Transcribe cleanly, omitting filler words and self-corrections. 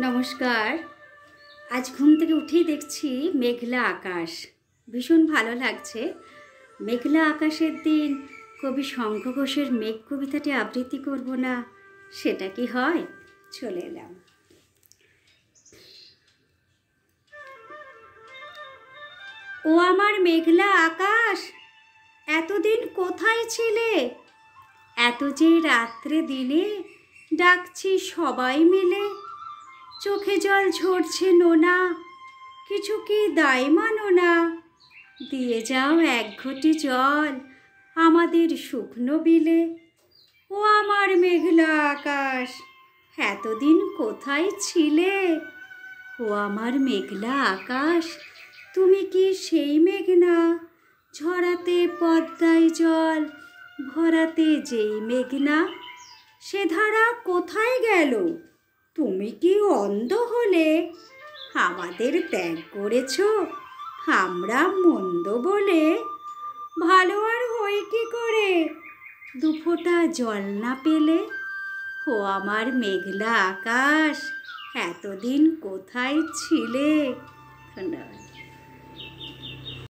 নমস্কার। আজ ঘুম থেকে উঠেই দেখছি মেঘলা আকাশ, ভীষণ ভালো লাগছে। মেঘলা আকাশের দিন কবি শঙ্খ ঘোষের মেঘ কবিতাটি আবৃত্তি করব না, সেটা কি হয়? চলে এলাম। ও আমার মেঘলা আকাশ, এতদিন কোথায় ছিলে? এত যে রাত্রে দিনে ডাকছি সবাই মিলে, চোখে জল ঝরছে নোনা, কিছু কি দায় মানো না? দিয়ে যাও এক ঘটি জল আমাদের শুকনো বিলে। ও আমার মেঘলা আকাশ, এতদিন কোথায় ছিলে? ও আমার মেঘলা আকাশ, তুমি কি সেই মেঘনা? ঝরাতে পদ্মায় জল ভরাতে যেই মেঘনা, সে ধারা কোথায় গেল? তুমি কি অন্ধ হলে? আমাদের ত্যাগ করেছ আমরা মন্দ বলে? ভালো আর হই কি করে দুফোঁটা জল না পেলে? ও আমার মেঘলা আকাশ, এতদিন কোথায় ছিলে? ধন্যবাদ।